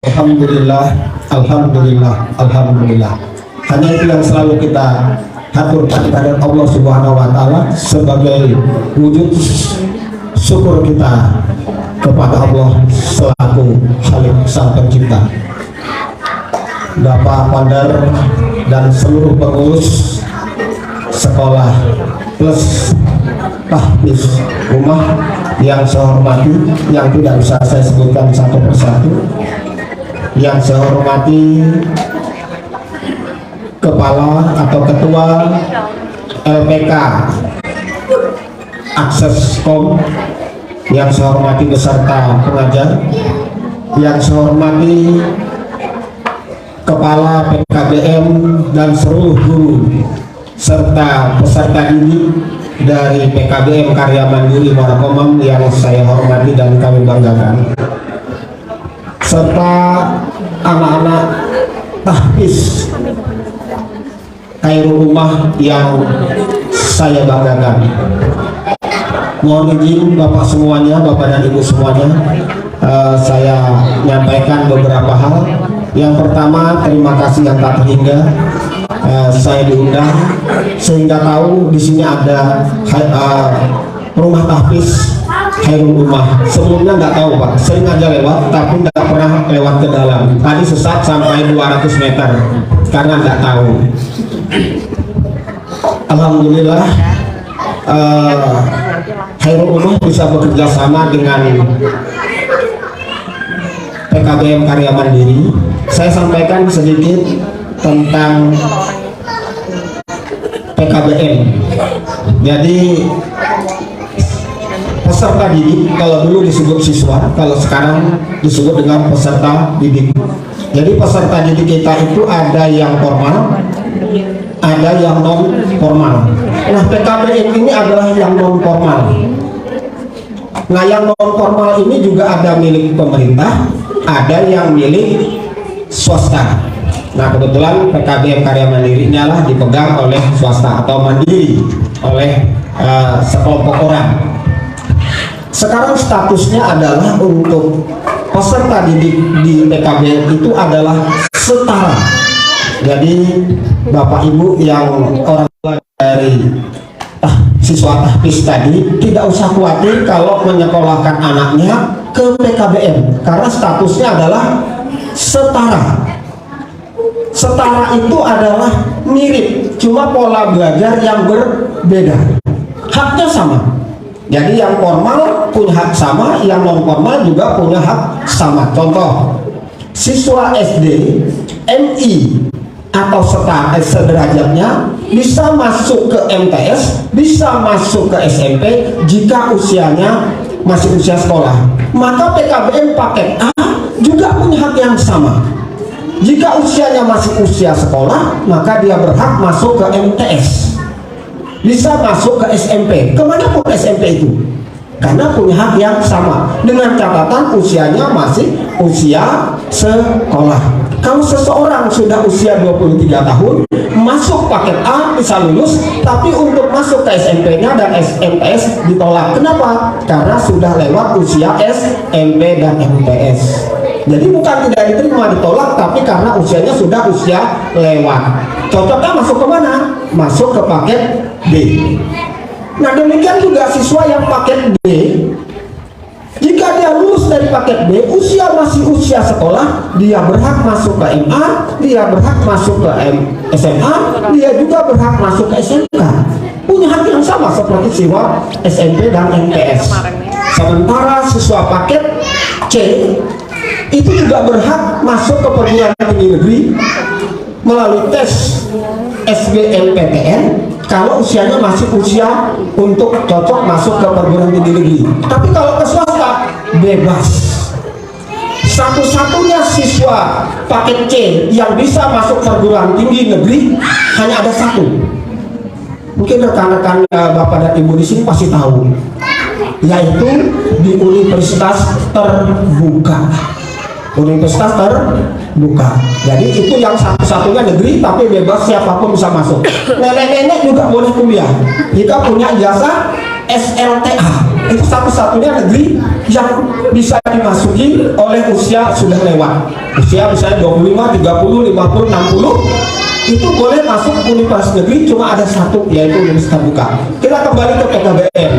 Alhamdulillah, alhamdulillah, alhamdulillah. Hanya itu yang selalu kita haturkan kepada Allah Subhanahu wa taala sebagai wujud syukur kita kepada Allah selaku Khalik Sang Pencipta. Bapak Pandar dan seluruh pengurus sekolah plus tahfiz rumah yang saya hormati, yang tidak bisa saya sebutkan satu persatu, yang saya hormati kepala atau ketua LPK Akses Kom, yang saya hormati beserta pengajar, yang saya hormati kepala PKBM dan seluruh guru serta peserta didik dari PKBM Karya Mandiri Muara Komang yang saya hormati dan kami banggakan, serta anak-anak tahfiz Khairul Ummah yang saya banggakan. Mohon izin Bapak semuanya, Bapak dan Ibu semuanya, saya menyampaikan beberapa hal. Yang pertama, terima kasih yang tak terhingga saya diundang sehingga tahu di sini ada rumah tahfiz Khairul Ummah. Sebelumnya nggak tahu Pak, sering aja lewat tapi nggak pernah lewat ke dalam. Tadi sesat sampai 200 meter karena nggak tahu. Alhamdulillah Khairul Ummah bisa bekerja sama dengan PKBM Karya Mandiri. Saya sampaikan sedikit tentang PKBM. Jadi peserta didik, kalau dulu disebut siswa, kalau sekarang disebut dengan peserta didik. Jadi peserta didik kita itu ada yang formal, ada yang non formal. Nah, PKBM ini adalah yang non formal. Nah, yang non formal ini juga ada milik pemerintah, ada yang milik swasta. Nah, kebetulan PKBM Karya Mandiri ini adalah dipegang oleh swasta atau mandiri oleh sekelompok orang. Sekarang statusnya adalah untuk peserta didik di PKBM itu adalah setara. Jadi Bapak Ibu yang orang tua dari siswa tahfiz tadi tidak usah khawatir kalau menyekolahkan anaknya ke PKBM karena statusnya adalah setara. Setara itu adalah mirip, cuma pola belajar yang berbeda. Haknya sama. Jadi yang formal punya hak sama, yang non formal juga punya hak sama. Contoh, siswa SD, MI atau sederajatnya bisa masuk ke MTS, bisa masuk ke SMP jika usianya masih usia sekolah. Maka PKBM paket A juga punya hak yang sama. Jika usianya masih usia sekolah, maka dia berhak masuk ke MTS, bisa masuk ke SMP, kemanapun SMP itu, karena punya hak yang sama dengan catatan usianya masih usia sekolah. Kalau seseorang sudah usia 23 tahun masuk paket A bisa lulus, tapi untuk masuk ke SMP-nya dan MTS ditolak. Kenapa? Karena sudah lewat usia SMP dan MTS. Jadi bukan tidak diterima, ditolak, tapi karena usianya sudah usia lewat. Cocoknya masuk ke mana? Masuk ke paket B. Nah, demikian juga siswa yang paket B, jika dia lulus dari paket B, usia masih usia sekolah, dia berhak masuk ke MA, dia berhak masuk ke SMA, dia juga berhak masuk ke SMK. Punya hak yang sama seperti siswa SMP dan MTS. Sementara siswa paket C itu juga berhak masuk ke perguruan tinggi negeri melalui tes SBMPTN kalau usianya masih usia untuk cocok masuk ke perguruan tinggi negeri. Tapi kalau ke swasta bebas. Satu-satunya siswa paket C yang bisa masuk perguruan tinggi negeri hanya ada satu. Mungkin rekan-rekan Bapak dan Ibu di sini pasti tahu, yaitu di Universitas Terbuka. Universitas Terbuka. Jadi itu yang satu-satunya negeri, tapi bebas, siapapun bisa masuk. Nenek-nenek juga boleh kuliah jika punya ijazah SLTA. Itu satu-satunya negeri yang bisa dimasuki oleh usia sudah lewat. Usia misalnya 25, 30, 50, 60 itu boleh masuk universitas negeri, cuma ada satu, yaitu universitas terbuka. Kita kembali ke PKBM.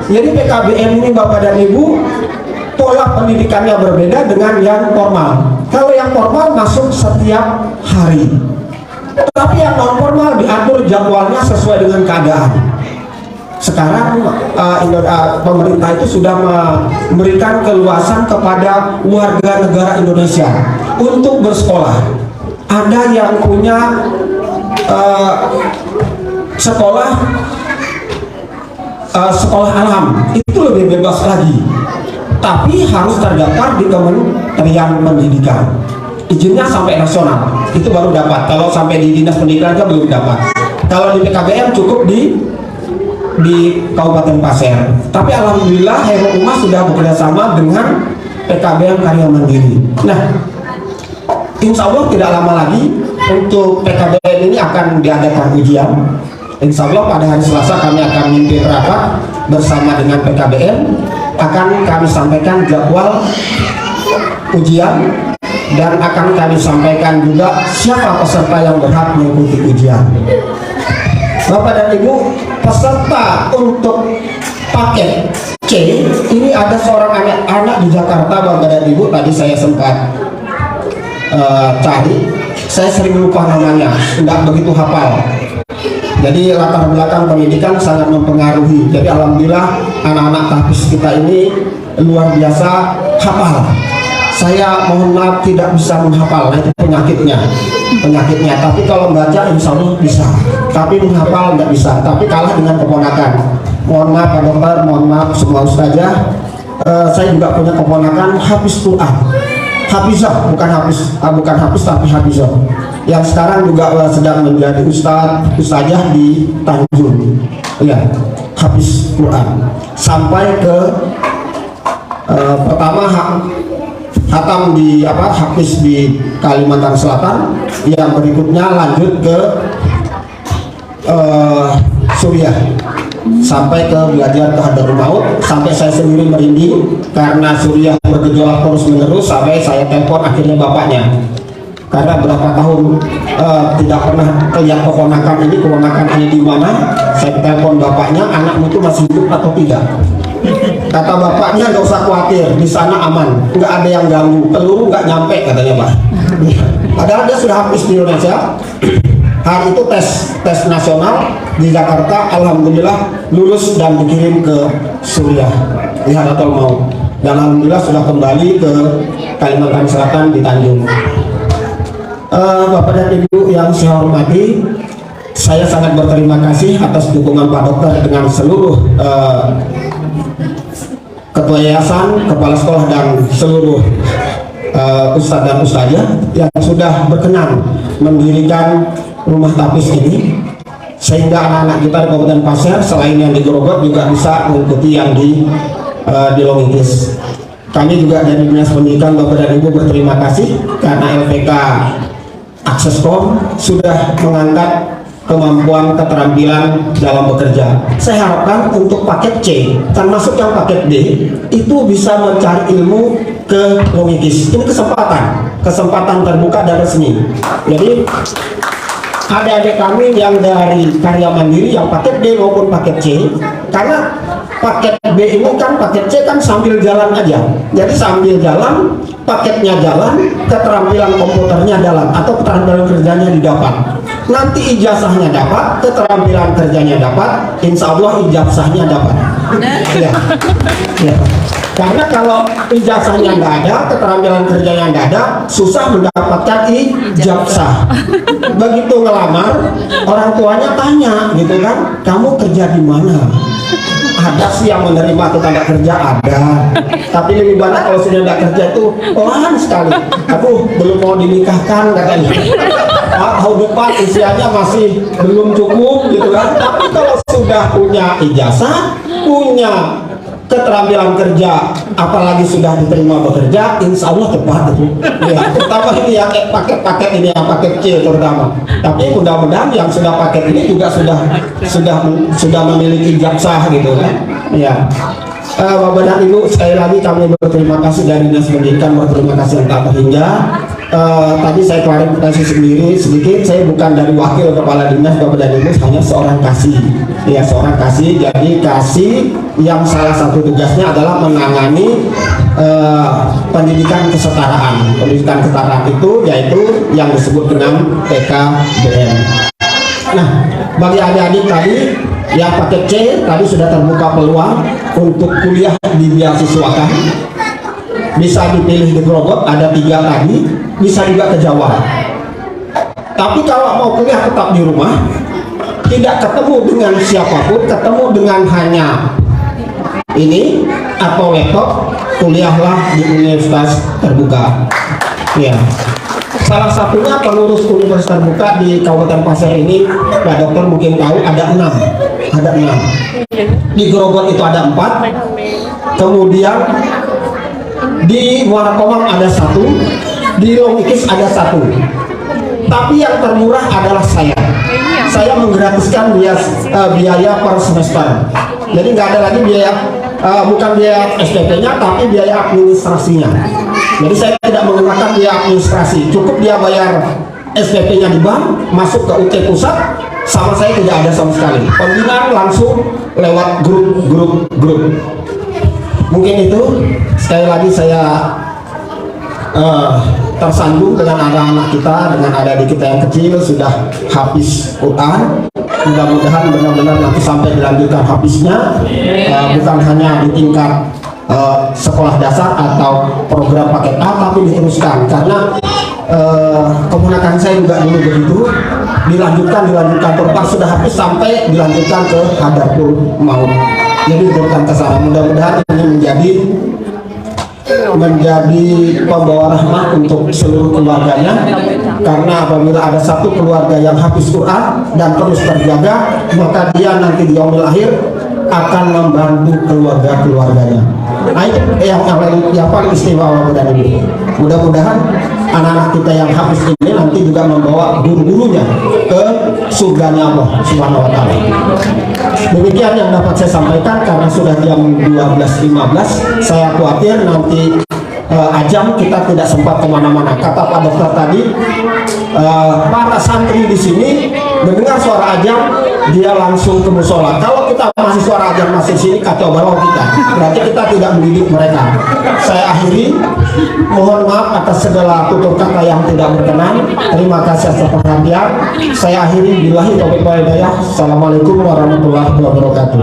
Jadi PKBM ini Bapak dan Ibu, pola pendidikannya berbeda dengan yang formal. Kalau yang formal masuk setiap hari, tapi yang non formal diatur jadwalnya sesuai dengan keadaan. Sekarang pemerintah itu sudah memberikan keluasan kepada warga negara Indonesia untuk bersekolah. Ada yang punya sekolah alam, itu lebih bebas lagi, tapi harus terdaftar di Kementerian Pendidikan. Izinnya sampai nasional, itu baru dapat. Kalau sampai di dinas pendidikan aja belum dapat. Kalau di PKBM cukup di Kabupaten Pasir. Tapi alhamdulillah Hairul Ummah sudah bekerjasama dengan PKBM Karya Mandiri. Nah, insya Allah tidak lama lagi untuk PKBM ini akan diadakan ujian. Insya Allah pada hari Selasa kami akan memimpin rapat bersama dengan PKBM. Akan kami sampaikan jadwal ujian dan akan kami sampaikan juga siapa peserta yang berhak mengikuti ujian. Bapak dan Ibu, peserta untuk paket C ini ada seorang anak di Jakarta, Bapak dan Ibu. Tadi saya sempat cari, saya sering lupa namanya, tidak begitu hafal. Jadi latar belakang pendidikan sangat mempengaruhi. Jadi alhamdulillah anak-anak tahfiz kita ini luar biasa hafal. Saya mohon maaf tidak bisa menghafal, nah itu penyakitnya. Tapi kalau membaca insya Allah bisa, tapi menghafal nggak bisa. Tapi kalah dengan keponakan. Mohon maaf Pak Dokter, mohon maaf semua ustazah. Saya juga punya keponakan hafiz Quran. Hafizah, bukan hafiz tapi hafizah, yang sekarang juga sedang menjadi ustazah di Tanjung. Ya, hafiz Quran sampai ke pertama hatam di hafiz di Kalimantan Selatan, yang berikutnya lanjut ke Suriah sampai ke belajar ke Hadarul Maut. Sampai saya sendiri merinding karena Suriah bergejolak terus menerus, sampai saya telepon akhirnya bapaknya, karena berapa tahun tidak pernah lihat keponakan ini di mana. Saya telepon bapaknya, anakmu itu masih hidup atau tidak? Kata bapaknya, nggak usah khawatir, di sana aman, nggak ada yang ganggu, peluru nggak nyampe katanya Pak. Padahal dia sudah habis di Indonesia. Hari itu tes nasional di Jakarta, alhamdulillah lulus dan dikirim ke Suriah di Hadarul Maut, dan alhamdulillah sudah kembali ke Kalimantan Selatan di Tanjung. Bapak dan Ibu yang saya hormati, saya sangat berterima kasih atas dukungan Pak Dokter dengan seluruh ketua yayasan, kepala sekolah, dan seluruh ustadz dan ustazah yang sudah berkenan mendirikan rumah tahfiz ini, sehingga anak-anak kita di Kabupaten Pasir selain yang di Grogol juga bisa mengikuti yang di Longigis. Kami juga dari Dinas Pendidikan Bapak dan Ibu berterima kasih karena LPK Akseskom sudah mengangkat kemampuan keterampilan dalam bekerja. Saya harapkan untuk paket C, termasuk yang paket D, itu bisa mencari ilmu ke Longigis. Ini kesempatan terbuka dan resmi. Jadi adik-adik kami yang dari Karya Mandiri yang paket D maupun paket C, karena paket B ini kan, paket C kan sambil jalan aja. Jadi sambil jalan, paketnya jalan, keterampilan komputernya jalan, atau keterampilan kerjanya didapat. Nanti ijazahnya dapat, keterampilan kerjanya dapat, insya Allah ijazahnya dapat. Ya. Ya. Karena kalau ijazahnya nggak ada, keterampilan kerjanya nggak ada, susah mendapatkan ijazah. Begitu ngelamar, orang tuanya tanya gitu kan, kamu kerja di mana? Ada sih yang menerima tanda kerja, ada. Tapi lebih banyak kalau sudah nggak kerja itu pelan sekali. Aduh, belum mau dinikahkan katanya. Tahun depan usianya masih belum cukup gitu kan. Tapi kalau sudah punya ijazah, punya keterampilan kerja, apalagi sudah diterima bekerja, insya Allah tepat itu. Ya, terutama ini yang paket ini, yang paket C terutama. Tapi mudah-mudahan yang sudah paket ini juga sudah memiliki ijazah gitu kan. Ya. Bapak dan Ibu, sekali lagi kami berterima kasih dari Dinas Pendidikan, berterima kasih yang tak terhingga. Tadi saya klarifikasi sendiri sedikit, saya bukan dari wakil kepala dinas. Bapak dan Ibu, hanya seorang kasih, ya seorang kasih. Jadi kasih yang salah satu tugasnya adalah menangani pendidikan kesetaraan. Pendidikan kesetaraan itu yaitu yang disebut dengan PKBM. Nah, bagi adik-adik tadi yang paket C tadi sudah terbuka peluang untuk kuliah dibeasiswakan. Bisa dipilih di Grogol, ada 3 tadi, bisa juga ke Jawa. Tapi kalau mau kuliah tetap di rumah, tidak ketemu dengan siapapun, ketemu dengan hanya ini atau laptop, kuliahlah di universitas terbuka. Ya. Salah satunya pengurus universitas terbuka di Kabupaten Pasir ini, Pak Dokter mungkin tahu, ada 6. Di Grogol itu ada 4. Kemudian di Muara Komang ada 1, di Longikis ada 1. Tapi yang termurah adalah saya menggratiskan biaya per semester. Jadi nggak ada lagi biaya, bukan biaya SPP-nya, tapi biaya administrasinya. Jadi saya tidak menggunakan biaya administrasi, cukup dia bayar SPP-nya di bank, masuk ke UT pusat, sama saya tidak ada sama sekali. Pembinaan langsung lewat grup. Mungkin itu sekali lagi saya tersandung dengan anak-anak kita, dengan adik-adik kita yang kecil sudah habis Quran. Mudah-mudahan benar-benar nanti sampai dilanjutkan habisnya, bukan hanya di tingkat sekolah dasar atau program paket A, tapi diteruskan. Karena keponakan saya juga dulu begitu, dilanjutkan terus sudah habis sampai dilanjutkan ke Hadarul Maut. Jadi diteruskan ke sana. Mudah-mudahan ini menjadi pembawa rahmat untuk seluruh keluarganya, karena apabila ada satu keluarga yang hafiz Quran dan terus terjaga, maka dia nanti di yaumil akhir akan membantu keluarganya. Nah, itu yang paling istimewa dan Ibu. Mudah-mudahan anak-anak kita yang hafiz ini nanti juga membawa guru-gurunya ke surganya Allah Subhanahu wa Ta'ala. Demikian yang dapat saya sampaikan, karena sudah jam 12.15. Saya khawatir nanti ajam kita tidak sempat kemana-mana. Kata Pak Dokter tadi, para santri di sini mendengar suara ajam, dia langsung ke musola. Kalau kita masih suara ajam masih sini, kacau balau kita. Berarti kita tidak mendidik mereka. Saya akhiri, mohon maaf atas segala tutur kata yang tidak berkenan. Terima kasih atas perhatian. Saya akhiri, billahi taufiq wal hidayah. Assalamualaikum warahmatullahi wabarakatuh.